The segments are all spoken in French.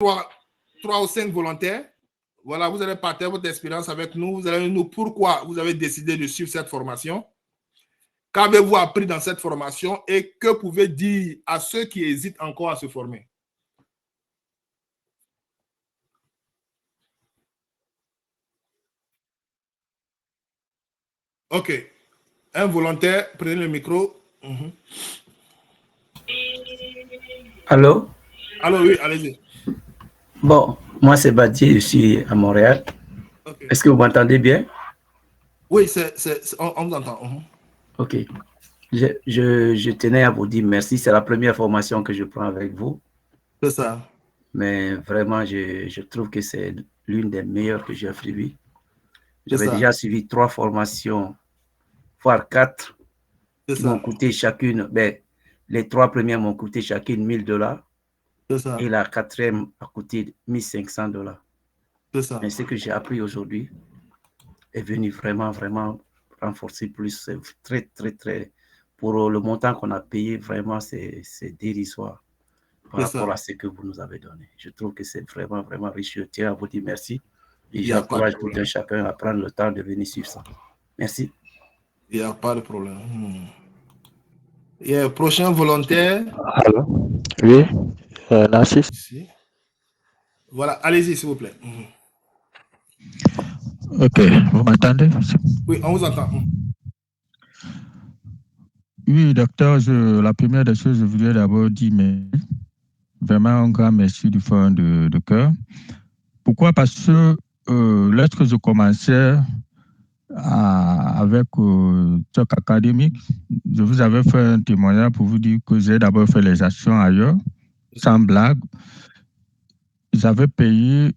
3 ou 5 volontaires. Voilà, vous allez partager votre expérience avec nous. Vous allez nous dire pourquoi vous avez décidé de suivre cette formation. Qu'avez-vous appris dans cette formation et que pouvez dire à ceux qui hésitent encore à se former? Ok. Un volontaire, prenez le micro. Allô? Allô, oui, allez-y. Bon, moi c'est Badi, je suis à Montréal. Okay. Est-ce que vous m'entendez bien? Oui, on vous entend. Ok. Je tenais à vous dire merci. C'est la première formation que je prends avec vous. C'est ça. Mais vraiment, je trouve que c'est l'une des meilleures que j'ai suivies. J'avais déjà suivi 3 formations, voire 4, qui m'ont coûté chacune, les 3 premières m'ont coûté chacune $1000. Et la 4e a coûté $1500. Mais ce que j'ai appris aujourd'hui est venu vraiment renforcer plus. C'est très, pour le montant qu'on a payé, vraiment, c'est dérisoire par rapport à ce que vous nous avez donné. Je trouve que c'est vraiment riche. Je tiens à vous dire merci. Et j'encourage tout un chacun à prendre le temps de venir suivre ça. Merci. Il n'y a pas de problème. Et prochain volontaire. Allô? Oui, Narcisse. Voilà, allez-y, s'il vous plaît. Ok, vous m'entendez? Oui, on vous entend. Oui, docteur, la première des choses, je voudrais d'abord dire vraiment un grand merci du fond de cœur. Pourquoi? Parce que lorsque je commençais avec Talk académique, je vous avais fait un témoignage pour vous dire que j'ai d'abord fait les actions ailleurs, sans blague. J'avais payé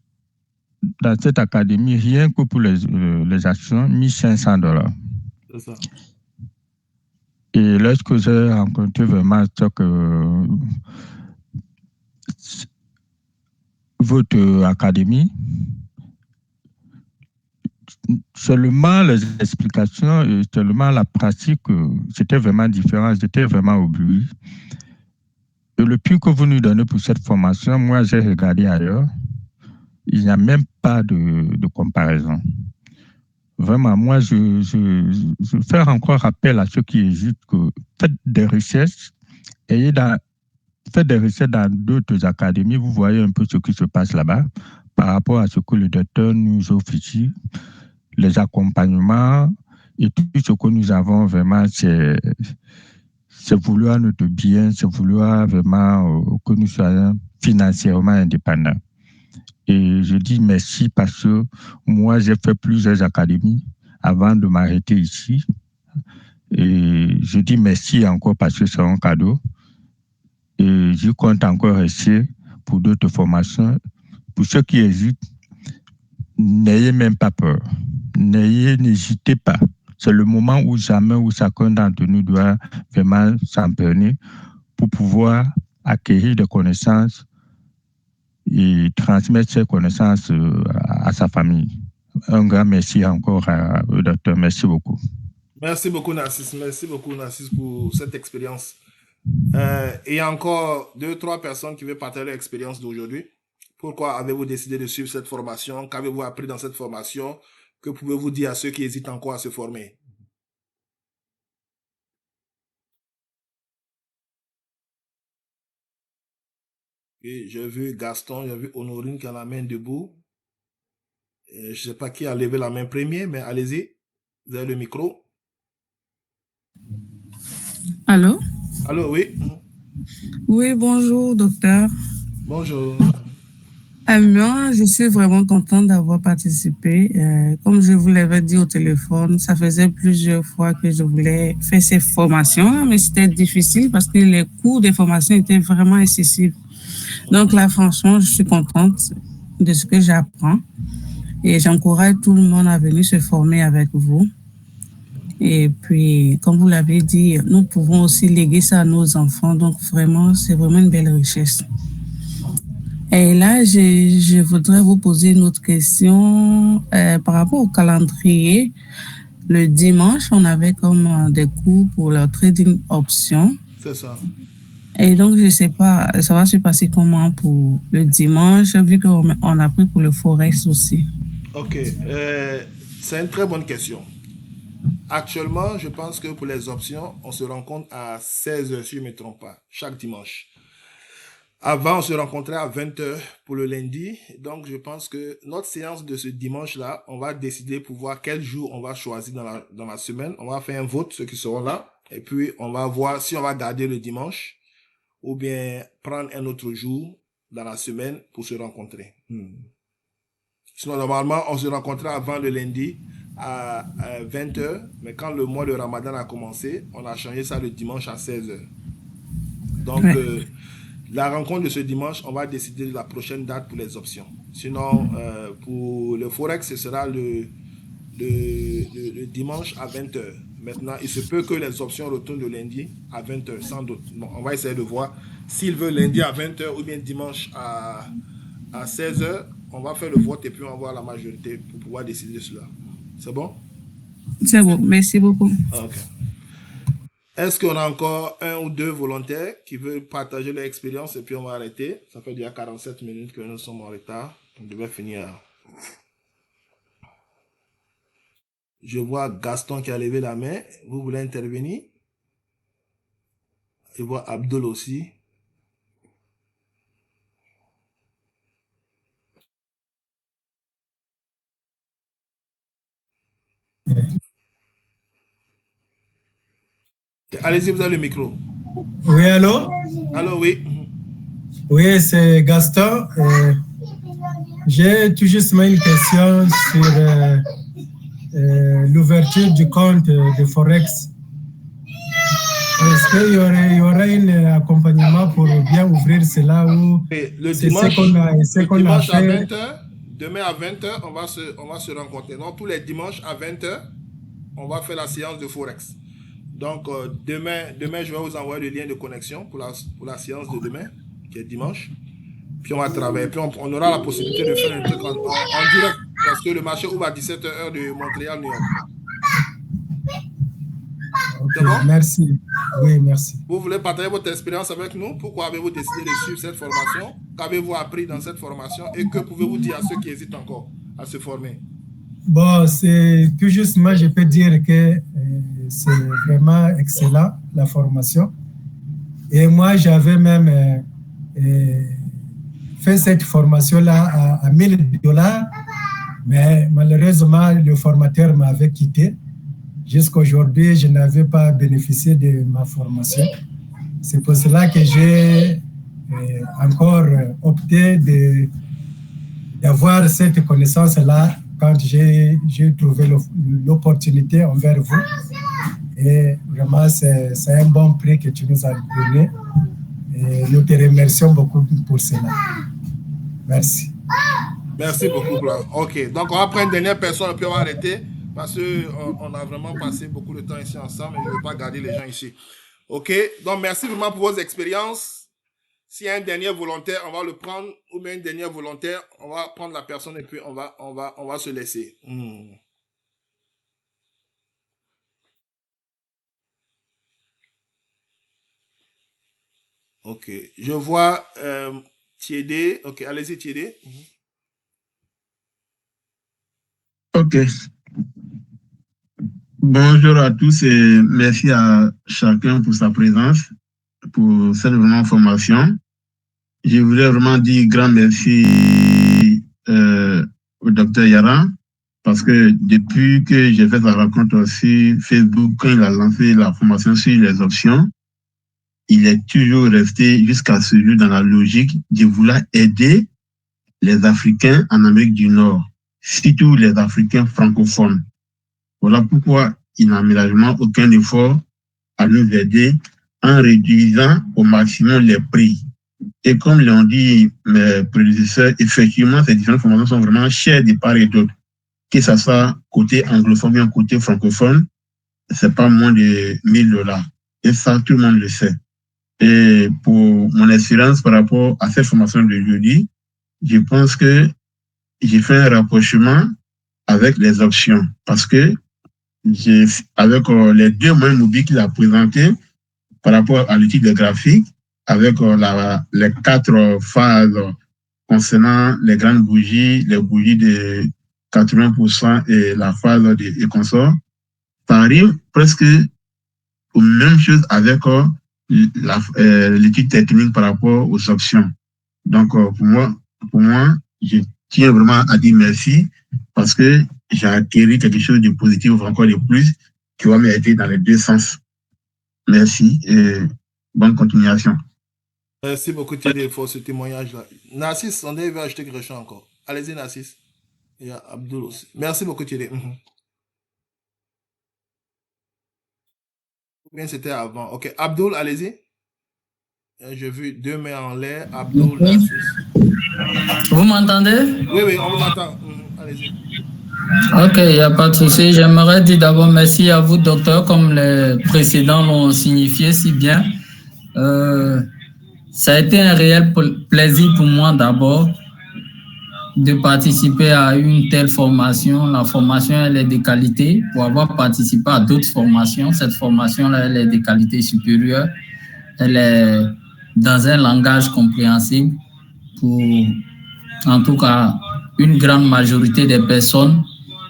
dans cette académie, rien que pour les actions, $1500. C'est ça. Et lorsque j'ai rencontré vraiment votre académie, seulement les explications et seulement la pratique, c'était vraiment différent, j'étais vraiment obligé. Et le prix que vous nous donnez pour cette formation, moi j'ai regardé ailleurs, il n'y a même pas de comparaison. Vraiment, moi je fais encore appel à ceux qui hésitent que faites des recherches, faites des recherches dans d'autres académies, vous voyez un peu ce qui se passe là-bas par rapport à ce que le docteur nous offre ici, les accompagnements et tout ce que nous avons vraiment, c'est vouloir notre bien, c'est vouloir vraiment que nous soyons financièrement indépendants. Et je dis merci parce que moi, j'ai fait plusieurs académies avant de m'arrêter ici. Et je dis merci encore parce que c'est un cadeau. Et je compte encore rester pour d'autres formations. Pour ceux qui hésitent, n'ayez même pas peur. N'hésitez pas. C'est le moment où jamais où chacun d'entre nous doit vraiment s'empeigner pour pouvoir acquérir des connaissances et transmettre ces connaissances à sa famille. Un grand merci encore au docteur. Merci beaucoup. Merci beaucoup, Narcisse. Merci beaucoup, Narcisse, pour cette expérience. Il y a encore 2-3 personnes qui veulent partager leur expérience d'aujourd'hui. Pourquoi avez-vous décidé de suivre cette formation? Qu'avez-vous appris dans cette formation? Que pouvez-vous dire à ceux qui hésitent encore à se former? Et j'ai vu Gaston, j'ai vu Honorine qui a la main debout. Je ne sais pas qui a levé la main premier, mais allez-y. Vous avez le micro. Allô? Allô, oui. Oui, bonjour, docteur. Bonjour. Moi, je suis vraiment contente d'avoir participé. Comme je vous l'avais dit au téléphone, ça faisait plusieurs fois que je voulais faire ces formations, mais c'était difficile parce que les coûts des formations étaient vraiment excessifs. Donc là, franchement, je suis contente de ce que j'apprends et j'encourage tout le monde à venir se former avec vous. Et puis, comme vous l'avez dit, nous pouvons aussi léguer ça à nos enfants. Donc, vraiment, c'est vraiment une belle richesse. Et là, je voudrais vous poser une autre question par rapport au calendrier. Le dimanche, on avait comme des cours pour la trading option. C'est ça. Et donc, je ne sais pas, ça va se passer comment pour le dimanche, vu qu'on a pris pour le Forex aussi. Ok, c'est une très bonne question. Actuellement, je pense que pour les options, on se rencontre à 16h, si je ne me trompe pas, chaque dimanche. Avant, on se rencontrait à 20h pour le lundi. Donc, je pense que notre séance de ce dimanche-là, on va décider pour voir quel jour on va choisir dans la semaine. On va faire un vote, ceux qui seront là. Et puis, on va voir si on va garder le dimanche ou bien prendre un autre jour dans la semaine pour se rencontrer. Sinon, normalement, on se rencontrait avant le lundi à 20h. Mais quand le mois de Ramadan a commencé, on a changé ça le dimanche à 16h. Donc, la rencontre de ce dimanche, on va décider de la prochaine date pour les options. Sinon, pour le Forex, ce sera le dimanche à 20h. Maintenant, il se peut que les options retournent le lundi à 20h, sans doute. Bon, on va essayer de voir s'il veut lundi à 20h ou bien dimanche à 16h. On va faire le vote et puis on va voir la majorité pour pouvoir décider de cela. C'est bon? C'est bon, merci beaucoup. Ok. Est-ce qu'on a encore un ou deux volontaires qui veulent partager leur expérience et puis on va arrêter? Ça fait déjà 47 minutes que nous sommes en retard. On devait finir. Je vois Gaston qui a levé la main. Vous voulez intervenir? Je vois Abdul aussi. Allez-y, vous avez le micro. Oui, allô? Allô, oui. Oui, c'est Gaston. J'ai tout justement une question sur l'ouverture du compte de Forex. Est-ce qu'il y aurait un accompagnement pour bien ouvrir cela ou le dimanche à 20h, demain à 20h, on va se rencontrer. Donc, tous les dimanches à 20h, on va faire la séance de Forex. Donc, demain, je vais vous envoyer le lien de connexion pour la séance de demain, qui est dimanche. Puis, on va travailler. Puis, on aura la possibilité de faire un truc en direct. Parce que le marché ouvre à 17h heure de Montréal, New York. Okay, bon? Merci. Oui, merci. Vous voulez partager votre expérience avec nous? Pourquoi avez-vous décidé de suivre cette formation? Qu'avez-vous appris dans cette formation? Et que pouvez-vous dire à ceux qui hésitent encore à se former? Bon, c'est tout justement, je peux dire que c'est vraiment excellent, la formation. Et moi, j'avais même fait cette formation-là à $1000, mais malheureusement, le formateur m'avait quitté. Jusqu'à aujourd'hui, je n'avais pas bénéficié de ma formation. C'est pour cela que j'ai encore opté d'avoir cette connaissance-là quand j'ai trouvé l'opportunité envers vous. Et vraiment, c'est un bon prix que tu nous as donné. Et nous te remercions beaucoup pour cela. Merci. Merci beaucoup, Blanc. OK. Donc, on va prendre une dernière personne et puis on va arrêter parce qu'on a vraiment passé beaucoup de temps ici ensemble et je ne veux pas garder les gens ici. OK. Donc, merci vraiment pour vos expériences. S'il y a un dernier volontaire, on va le prendre, ou bien une dernière volontaire, on va prendre la personne et puis on va se laisser. OK. Je vois Thiédé. OK, allez-y, Thiédé. OK. Bonjour à tous et merci à chacun pour sa présence, pour cette vraiment formation. Je voulais vraiment dire grand merci au docteur Yara, parce que depuis que j'ai fait la rencontre sur Facebook, quand il a lancé la formation sur les options, il est toujours resté jusqu'à ce jour dans la logique de vouloir aider les Africains en Amérique du Nord, surtout les Africains francophones. Voilà pourquoi il n'a ménagement aucun effort à nous aider en réduisant au maximum les prix. Et comme l'ont dit mes prédécesseurs, effectivement, ces différentes formations sont vraiment chères de part et d'autre. Que ce soit côté anglophone ou côté francophone, c'est pas moins de $1000. Et ça, tout le monde le sait. Et pour mon expérience par rapport à cette formation de jeudi, je pense que j'ai fait un rapprochement avec les options parce que avec les deux moyens mobiles qu'il a présentés par rapport à l'étude des graphiques, avec les 4 phases concernant les grandes bougies, les bougies de 80% et la phase et consorts. Ça arrive presque aux mêmes choses avec l'étude technique par rapport aux options. Donc, pour moi, je tiens vraiment à dire merci parce que j'ai acquis quelque chose de positif, encore de plus, qui va m'aider dans les 2 sens. Merci et bonne continuation. Merci beaucoup, Thierry, pour ce témoignage-là. Narcisse, on veut ajouter quelque chose encore. Allez-y, Narcisse. Il y a Abdul aussi. Merci beaucoup, Thierry. Bien, c'était avant. Ok, Abdul, allez-y. J'ai vu 2 mains en l'air. Abdul, Narcisse. Vous m'entendez? Oui, on vous entend. Allez-y. Ok, il n'y a pas de souci. J'aimerais dire d'abord merci à vous, docteur, comme les précédents l'ont signifié si bien. Ça a été un réel plaisir pour moi d'abord de participer à une telle formation. La formation, elle est de qualité. Pour avoir participé à d'autres formations, cette formation-là, elle est de qualité supérieure. Elle est dans un langage compréhensible pour, en tout cas, une grande majorité des personnes.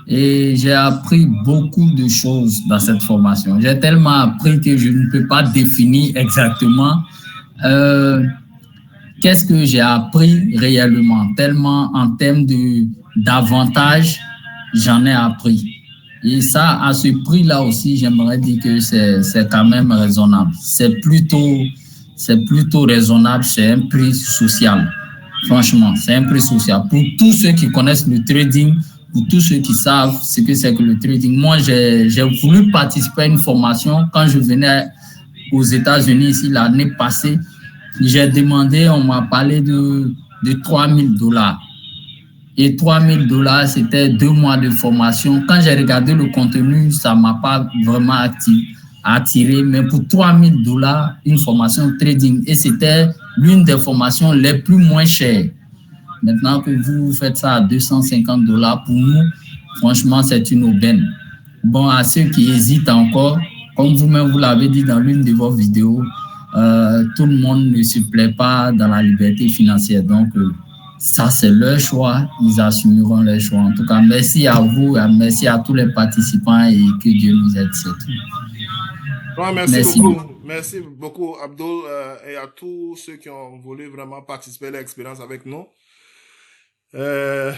Et j'ai appris beaucoup de choses dans cette formation. J'ai tellement appris que je ne peux pas définir exactement qu'est-ce que j'ai appris réellement. Tellement en termes d'avantages, j'en ai appris. Et ça, à ce prix-là aussi, j'aimerais dire que c'est quand même raisonnable. C'est plutôt raisonnable, c'est un prix social. Franchement, c'est un prix social. Pour tous ceux qui connaissent le trading, pour tous ceux qui savent ce que c'est que le trading. Moi, j'ai voulu participer à une formation quand je venais aux États-Unis ici l'année passée. J'ai demandé, on m'a parlé de $3,000. Et $3,000, c'était 2 mois de formation. Quand j'ai regardé le contenu, ça ne m'a pas vraiment attiré. Mais pour $3,000, une formation trading. Et c'était l'une des formations les plus moins chères. Maintenant que vous faites ça à $250 pour nous, franchement, c'est une aubaine. Bon, à ceux qui hésitent encore, comme vous-même vous l'avez dit dans l'une de vos vidéos, tout le monde ne se plaît pas dans la liberté financière. Donc, ça, c'est leur choix. Ils assumeront leur choix. En tout cas, merci à vous, merci à tous les participants et que Dieu nous aide, c'est tout. Ouais, merci beaucoup. Merci beaucoup, Abdul, et à tous ceux qui ont voulu vraiment participer à l'expérience avec nous.